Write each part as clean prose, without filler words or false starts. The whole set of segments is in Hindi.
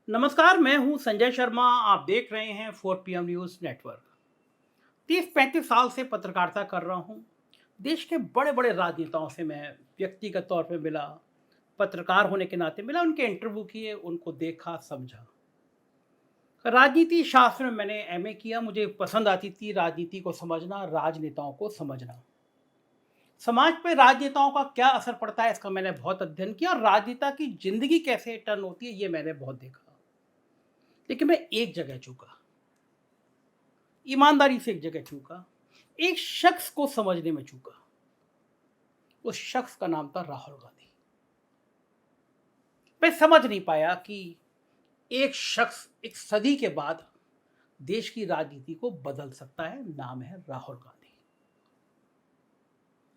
नमस्कार, मैं हूं संजय शर्मा। आप देख रहे हैं 4 PM न्यूज़ नेटवर्क। 30-35 साल से पत्रकारिता कर रहा हूं। देश के बड़े बड़े राजनेताओं से मैं व्यक्तिगत तौर पे मिला, पत्रकार होने के नाते मिला, उनके इंटरव्यू किए, उनको देखा, समझा। राजनीति शास्त्र में मैंने MA किया। मुझे पसंद आती थी राजनीति को समझना, राजनेताओं को समझना। समाज पे राजनेताओं का क्या असर पड़ता है, इसका मैंने बहुत अध्ययन किया, और राजनेता की जिंदगी कैसे टर्न होती है ये मैंने बहुत देखा। लेकिन मैं एक जगह चूका, ईमानदारी से एक जगह चूका, एक शख्स को समझने में चूका। उस शख्स का नाम था राहुल गांधी। मैं समझ नहीं पाया कि एक शख्स एक सदी के बाद देश की राजनीति को बदल सकता है। नाम है राहुल गांधी।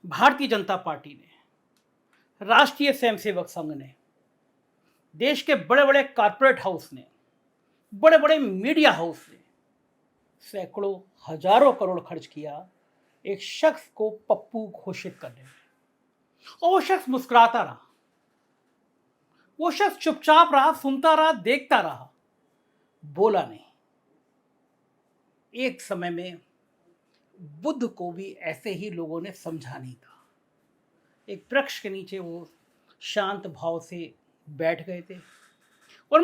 भारतीय जनता पार्टी ने, राष्ट्रीय स्वयंसेवक संघ ने, देश के बड़े बड़े कॉरपोरेट हाउस ने, बड़े बड़े मीडिया हाउस ने सैकड़ों हजारों करोड़ खर्च किया एक शख्स को पप्पू घोषित करने में। और वो शख्स मुस्कुराता रहा, वो शख्स चुपचाप रहा, सुनता रहा, देखता रहा, बोला नहीं। एक समय में बुद्ध को भी ऐसे ही लोगों ने समझा नहीं था। एक वृक्ष के नीचे वो शांत भाव से बैठ गए थे। और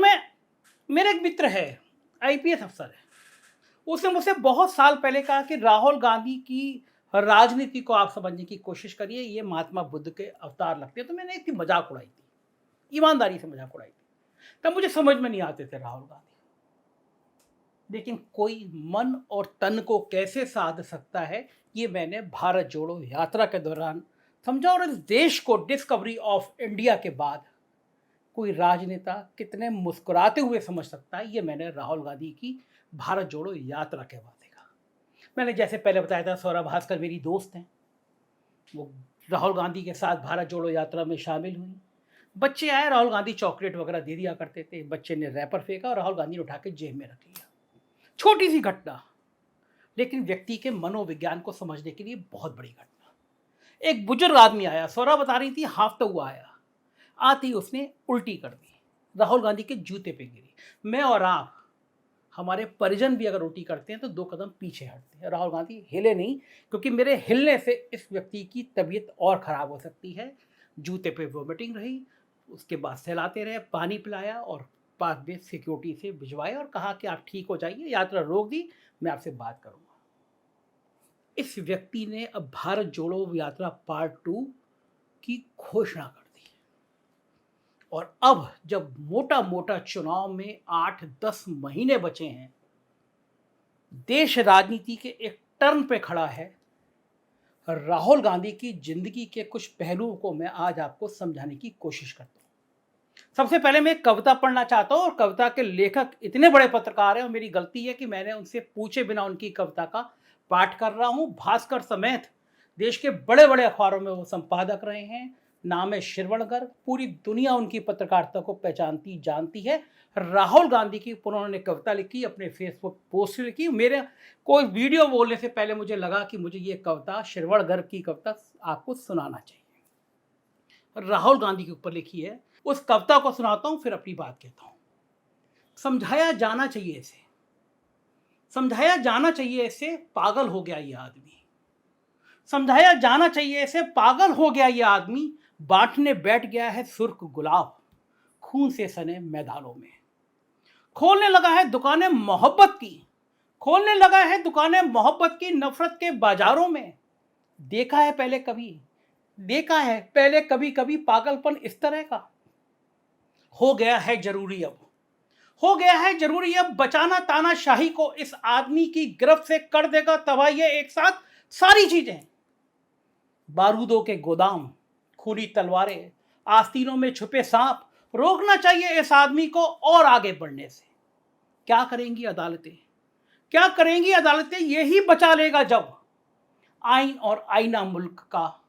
मेरा एक मित्र है, IPS अफसर है, उसने मुझसे बहुत साल पहले कहा कि राहुल गांधी की राजनीति को आप समझने की कोशिश करिए, ये महात्मा बुद्ध के अवतार लगते हैं। तो मैंने इसकी मजाक उड़ाई थी, ईमानदारी से मजाक उड़ाई थी। तब मुझे समझ में नहीं आते थे राहुल गांधी। लेकिन कोई मन और तन को कैसे साध सकता है, ये मैंने भारत जोड़ो यात्रा के दौरान समझा। और इस देश को डिस्कवरी ऑफ इंडिया के बाद कोई राजनेता कितने मुस्कुराते हुए समझ सकता है, ये मैंने राहुल गांधी की भारत जोड़ो यात्रा के बाद देखा। मैंने जैसे पहले बताया था, सौरभ भास्कर मेरी दोस्त हैं, वो राहुल गांधी के साथ भारत जोड़ो यात्रा में शामिल हुई। बच्चे आए, राहुल गांधी चॉकलेट वगैरह दे दिया करते थे। बच्चे ने रैपर फेंका और राहुल गांधी ने उठा के जेब में रख लिया। छोटी सी घटना, लेकिन व्यक्ति के मनोविज्ञान को समझने के लिए बहुत बड़ी घटना। एक बुजुर्ग आदमी आया, सौरभ बता रही थी, हाफता हुआ आया। आती उसने उल्टी कर दी, राहुल गांधी के जूते पे गिरी। मैं और आप, हमारे परिजन भी अगर उल्टी करते हैं तो 2 कदम पीछे हटते हैं। राहुल गांधी हिले नहीं, क्योंकि मेरे हिलने से इस व्यक्ति की तबीयत और खराब हो सकती है। जूते पे वोमिटिंग रही। उसके बाद सहलाते रहे, पानी पिलाया और पास में सिक्योरिटी से भिजवाया और कहा कि आप ठीक हो जाइए। यात्रा रोक दी, मैं आपसे बात करूंगा। इस व्यक्ति ने अब भारत जोड़ो यात्रा पार्ट 2 की घोषणा कर दी। और अब जब मोटा मोटा चुनाव में 8-10 महीने बचे हैं, देश राजनीति के एक टर्न पे खड़ा है, राहुल गांधी की जिंदगी के कुछ पहलुओं को मैं आज आपको समझाने की कोशिश करता हूं। सबसे पहले मैं एक कविता पढ़ना चाहता हूं, और कविता के लेखक इतने बड़े पत्रकार हैं, और मेरी गलती है कि मैंने उनसे पूछे बिना उनकी कविता का पाठ कर रहा हूं। भास्कर समेत देश के बड़े बड़े अखबारों में वो संपादक रहे हैं। नाम है श्रवण गर्ग। पूरी दुनिया उनकी पत्रकारिता को पहचानती जानती है। राहुल गांधी की उन्होंने कविता लिखी, अपने फेसबुक पोस्ट लिखी। मेरे कोई वीडियो बोलने से पहले मुझे लगा कि मुझे ये कविता, श्रवण गर्ग की कविता, आपको सुनाना चाहिए। राहुल गांधी के ऊपर लिखी है। उस कविता को सुनाता हूं, फिर अपनी बात कहता हूं। समझाया जाना चाहिए इसे, समझाया जाना चाहिए इसे, पागल हो गया ये आदमी। समझाया जाना चाहिए इसे, पागल हो गया ये आदमी। बांटने बैठ गया है सुर्ख गुलाब, खून से सने मैदानों में। खोलने लगा है दुकानें मोहब्बत की, खोलने लगा है दुकानें मोहब्बत की, नफरत के बाजारों में। देखा है पहले कभी, देखा है पहले कभी कभी पागलपन इस तरह का। हो गया है जरूरी अब, हो गया है जरूरी अब, बचाना तानाशाही को। इस आदमी की गिरफ्त से कर देगा तबाह ये एक साथ सारी चीजें। बारूदों के गोदाम, खूनी तलवारें, आस्तीनों में छुपे सांप। रोकना चाहिए इस आदमी को और आगे बढ़ने से। क्या करेंगी अदालतें, क्या करेंगी अदालतें, यही बचा लेगा जब। आइन और आईना मुल्क का,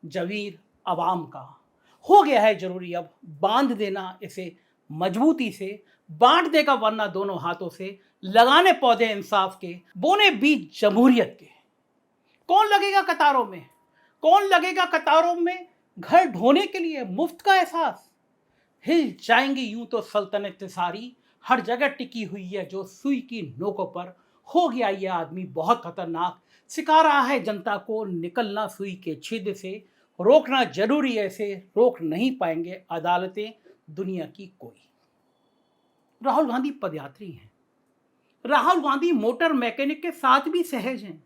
जवीर अवाम का। हो गया है जरूरी अब, बांध देना इसे मजबूती से। बांट देगा वरना दोनों हाथों से, लगाने पौधे इंसाफ के, बोने बीज जमहूरियत के। कौन लगेगा कतारों में, कौन लगेगा कतारों में, घर ढोने के लिए मुफ्त का एहसास। हिल जाएंगी यूं तो सल्तनत सारी, हर जगह टिकी हुई है जो सुई की नोकों पर। हो गया ये आदमी बहुत खतरनाक, सिखा रहा है जनता को निकलना सुई के छेद से। रोकना जरूरी है इसे, रोक नहीं पाएंगे अदालतें दुनिया की कोई। राहुल गांधी पदयात्री हैं। राहुल गांधी मोटर मैकेनिक के साथ भी सहज हैं।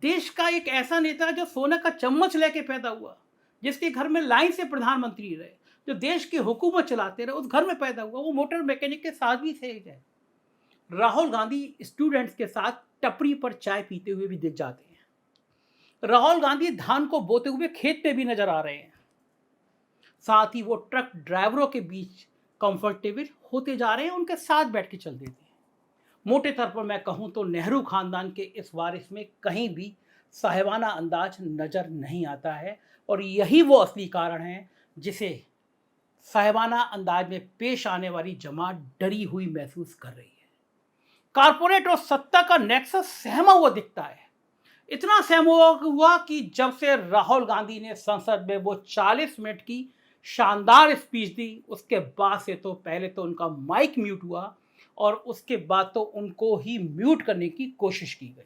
देश का एक ऐसा नेता जो सोने का चम्मच लेके पैदा हुआ, जिसके घर में लाइन से प्रधानमंत्री रहे, जो देश की हुकूमत चलाते रहे, उस घर में पैदा हुआ, वो मोटर मैकेनिक के साथ भी सहज है। राहुल गांधी स्टूडेंट्स के साथ टपरी पर चाय पीते हुए भी दिख जाते हैं। राहुल गांधी धान को बोते हुए खेत में भी नजर आ रहे हैं। साथ ही वो ट्रक ड्राइवरों के बीच कंफर्टेबल होते जा रहे हैं, उनके साथ बैठ के चल देते हैं। मोटे तौर पर मैं कहूं तो नेहरू खानदान के इस वारिस में कहीं भी साहिबाना अंदाज नजर नहीं आता है, और यही वो असली कारण है जिसे साहिबाना अंदाज में पेश आने वाली जमात डरी हुई महसूस कर रही है। कारपोरेट और सत्ता का नेक्सस सहमा हुआ दिखता है। इतना सहमा हुआ कि जब से राहुल गांधी ने संसद में वो 40 मिनट की शानदार स्पीच दी, उसके बाद से तो पहले तो उनका माइक म्यूट हुआ और उसके बाद तो उनको ही म्यूट करने की कोशिश की गई।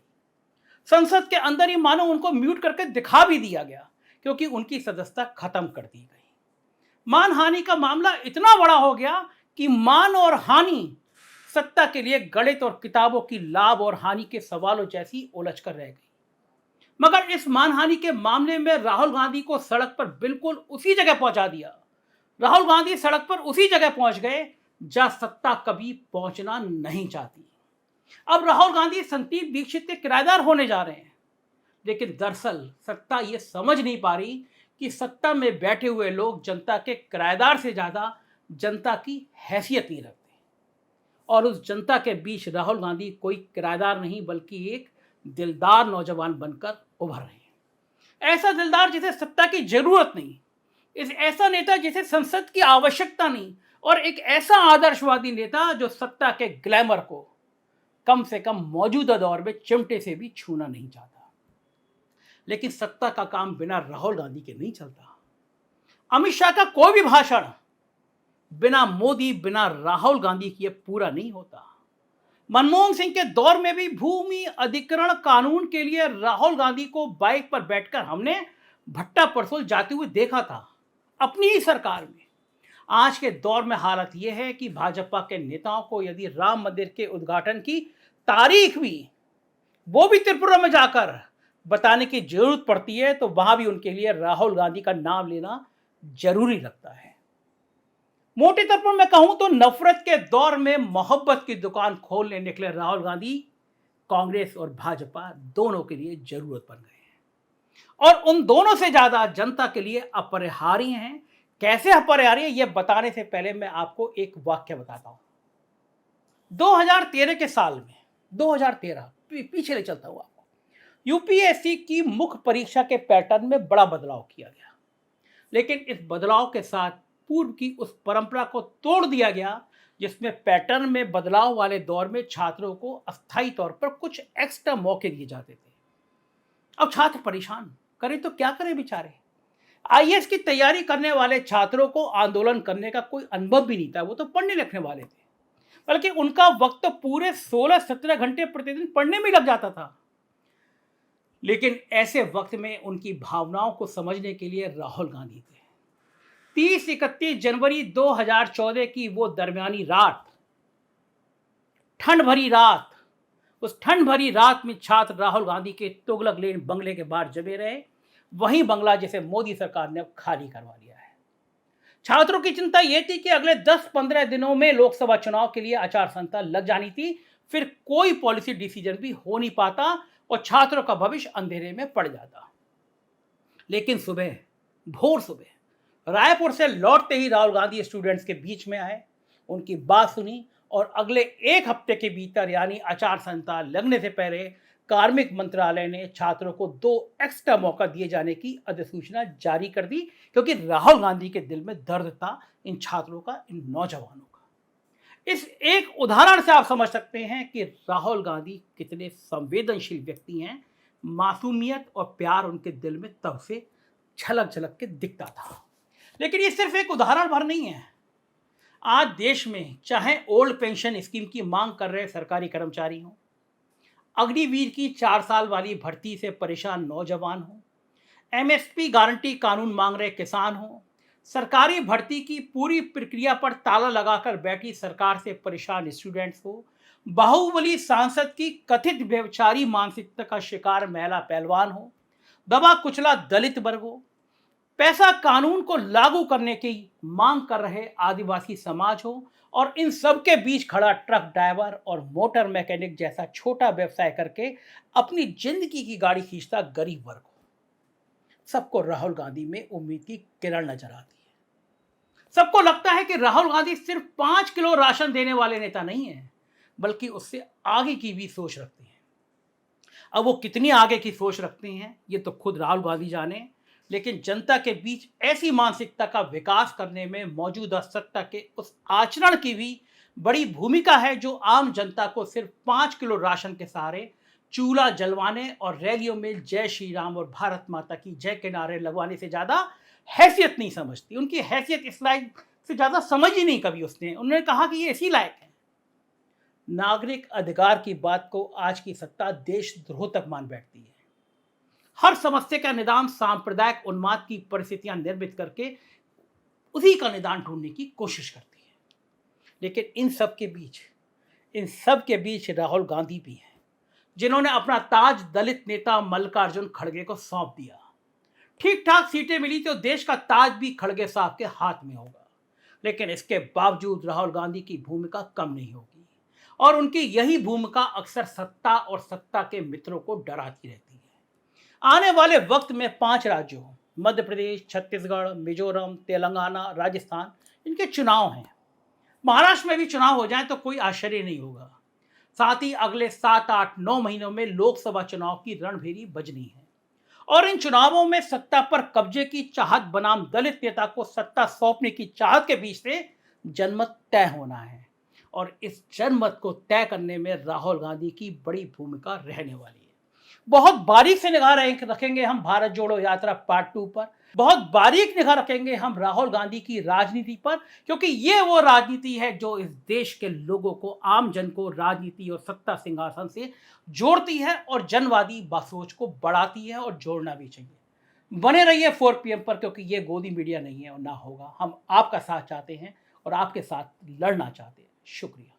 संसद के अंदर ही मानो उनको म्यूट करके दिखा भी दिया गया, क्योंकि उनकी सदस्यता खत्म कर दी गई। मानहानि का मामला इतना बड़ा हो गया कि मान और हानि सत्ता के लिए गणित और किताबों की लाभ और हानि के सवालों जैसी उलझ कर रह गई। मगर इस मानहानि के मामले में राहुल गांधी को सड़क पर बिल्कुल उसी जगह पहुंचा दिया। राहुल गांधी सड़क पर उसी जगह पहुंच गए जहां सत्ता कभी पहुंचना नहीं चाहती। अब राहुल गांधी संदीप दीक्षित के किराएदार होने जा रहे हैं, लेकिन दरअसल सत्ता ये समझ नहीं पा रही कि सत्ता में बैठे हुए लोग जनता के किराएदार से ज्यादा जनता की हैसियत नहीं रखते, और उस जनता के बीच राहुल गांधी कोई किराएदार नहीं बल्कि एक दिलदार नौजवान बनकर उभर रहे हैं। ऐसा दिलदार जिसे सत्ता की जरूरत नहीं, इस ऐसा नेता जिसे संसद की आवश्यकता नहीं, और एक ऐसा आदर्शवादी नेता जो सत्ता के ग्लैमर को कम से कम मौजूदा दौर में चिमटे से भी छूना नहीं चाहता। लेकिन सत्ता का काम बिना राहुल गांधी के नहीं चलता। अमित शाह का कोई भी भाषण बिना मोदी, बिना राहुल गांधी किए पूरा नहीं होता। मनमोहन सिंह के दौर में भी भूमि अधिग्रहण कानून के लिए राहुल गांधी को बाइक पर बैठकर हमने भट्टा परसोल जाते हुए देखा था, अपनी ही सरकार में। आज के दौर में हालत यह है कि भाजपा के नेताओं को यदि राम मंदिर के उद्घाटन की तारीख भी, वो भी त्रिपुरा में जाकर बताने की जरूरत पड़ती है, तो वहां भी उनके लिए राहुल गांधी का नाम लेना जरूरी लगता है। मोटे तौर पर मैं कहूं तो नफरत के दौर में मोहब्बत की दुकान खोलने निकले राहुल गांधी कांग्रेस और भाजपा दोनों के लिए जरूरत बन गए हैं, और उन दोनों से ज्यादा जनता के लिए अपरिहार्य हैं। कैसे अपरिहार्य, यह बताने से पहले मैं आपको एक वाक्य बताता हूं। 2013 के साल में, 2013 पीछे ले चलता हूं आपको, यूपीएससी की मुख्य परीक्षा के पैटर्न में बड़ा बदलाव किया गया। लेकिन इस बदलाव के साथ पूर्व की उस परंपरा को तोड़ दिया गया जिसमें पैटर्न में बदलाव वाले दौर में छात्रों को अस्थायी तौर पर कुछ एक्स्ट्रा मौके दिए जाते थे। अब छात्र परेशान, करें तो क्या करें बेचारे। आईएएस की तैयारी करने वाले छात्रों को आंदोलन करने का कोई अनुभव भी नहीं था, वो तो पढ़ने लिखने वाले थे, बल्कि उनका वक्त तो पूरे 16-17 घंटे प्रतिदिन पढ़ने में लग जाता था। लेकिन ऐसे वक्त में उनकी भावनाओं को समझने के लिए राहुल गांधी थे। 30-31 जनवरी 2014 की वो दरमियानी रात, ठंड भरी रात, उस ठंड भरी रात में छात्र राहुल गांधी के तुगलक लेन बंगले के बाहर जमे रहे, वही बंगला जिसे मोदी सरकार ने अब खाली करवा लिया है। छात्रों की चिंता यह थी कि अगले 10-15 दिनों में लोकसभा चुनाव के लिए आचार संहिता लग जानी थी, फिर कोई पॉलिसी डिसीजन भी हो नहीं पाता और छात्रों का भविष्य अंधेरे में पड़ जाता। लेकिन सुबह, भोर सुबह रायपुर से लौटते ही राहुल गांधी स्टूडेंट्स के बीच में आए, उनकी बात सुनी, और अगले एक हफ्ते के भीतर यानी आचार संहिता लगने से पहले कार्मिक मंत्रालय ने छात्रों को 2 एक्स्ट्रा मौका दिए जाने की अधिसूचना जारी कर दी, क्योंकि राहुल गांधी के दिल में दर्द था इन छात्रों का, इन नौजवानों का। इस एक उदाहरण से आप समझ सकते हैं कि राहुल गांधी कितने संवेदनशील व्यक्ति हैं। मासूमियत और प्यार उनके दिल में तब से झलक झलक के दिखता था। लेकिन ये सिर्फ एक उदाहरण भर नहीं है। आज देश में चाहे ओल्ड पेंशन स्कीम की मांग कर रहे सरकारी कर्मचारी हों, अग्निवीर की 4 साल वाली भर्ती से परेशान नौजवान हों, एमएसपी गारंटी कानून मांग रहे किसान हों, सरकारी भर्ती की पूरी प्रक्रिया पर ताला लगाकर बैठी सरकार से परेशान स्टूडेंट्स हो, बाहुबली सांसद की कथित व्यभिचारी मानसिकता का शिकार महिला पहलवान हो, दबा कुचला दलित वर्ग हो, पैसा कानून को लागू करने की मांग कर रहे आदिवासी समाज हो, और इन सब के बीच खड़ा ट्रक ड्राइवर और मोटर मैकेनिक जैसा छोटा व्यवसाय करके अपनी जिंदगी की गाड़ी खींचता गरीब वर्ग हो, सबको राहुल गांधी में उम्मीद की किरण नजर आती है। सबको लगता है कि राहुल गांधी सिर्फ 5 किलो राशन देने वाले नेता नहीं है, बल्कि उससे आगे की भी सोच रखते हैं। अब वो कितनी आगे की सोच रखते हैं ये तो खुद राहुल गांधी जाने, लेकिन जनता के बीच ऐसी मानसिकता का विकास करने में मौजूदा सत्ता के उस आचरण की भी बड़ी भूमिका है जो आम जनता को सिर्फ 5 किलो राशन के सहारे चूल्हा जलवाने और रैलियों में जय श्री राम और भारत माता की जय के नारे लगवाने से ज़्यादा हैसियत नहीं समझती। उनकी हैसियत इस लायक से ज़्यादा समझ ही नहीं कभी उसने। उन्होंने कहा कि ये इसी लायक है। नागरिक अधिकार की बात को आज की सत्ता देशद्रोह तक मान बैठती है। हर समस्या का निदान सांप्रदायिक उन्माद की परिस्थितियां निर्मित करके उसी का निदान ढूंढने की कोशिश करती है। लेकिन इन सब के बीच राहुल गांधी भी हैं, जिन्होंने अपना ताज दलित नेता मल्लिकार्जुन खड़गे को सौंप दिया। ठीक ठाक सीटें मिली तो देश का ताज भी खड़गे साहब के हाथ में होगा, लेकिन इसके बावजूद राहुल गांधी की भूमिका कम नहीं होगी, और उनकी यही भूमिका अक्सर सत्ता और सत्ता के मित्रों को डराती रहती है। आने वाले वक्त में 5 राज्यों मध्य प्रदेश, छत्तीसगढ़, मिजोरम, तेलंगाना, राजस्थान, इनके चुनाव हैं। महाराष्ट्र में भी चुनाव हो जाए तो कोई आश्चर्य नहीं होगा। साथ ही अगले 7, 8, 9 महीनों में लोकसभा चुनाव की रणभेरी बजनी है, और इन चुनावों में सत्ता पर कब्जे की चाहत बनाम दलित नेता को सत्ता सौंपने की चाहत के बीच से जनमत तय होना है, और इस जनमत को तय करने में राहुल गांधी की बड़ी भूमिका रहने वाली है। बहुत बारीक से निगाह रखेंगे हम भारत जोड़ो यात्रा पार्ट 2 पर। बहुत बारीक निगाह रखेंगे हम राहुल गांधी की राजनीति पर, क्योंकि ये वो राजनीति है जो इस देश के लोगों को, आम जन को राजनीति और सत्ता सिंहासन से जोड़ती है और जनवादी सोच को बढ़ाती है, और जोड़ना भी चाहिए। बने रहिए 4 PM पर, क्योंकि ये गोदी मीडिया नहीं है और ना होगा। हम आपका साथ चाहते हैं और आपके साथ लड़ना चाहते हैं। शुक्रिया।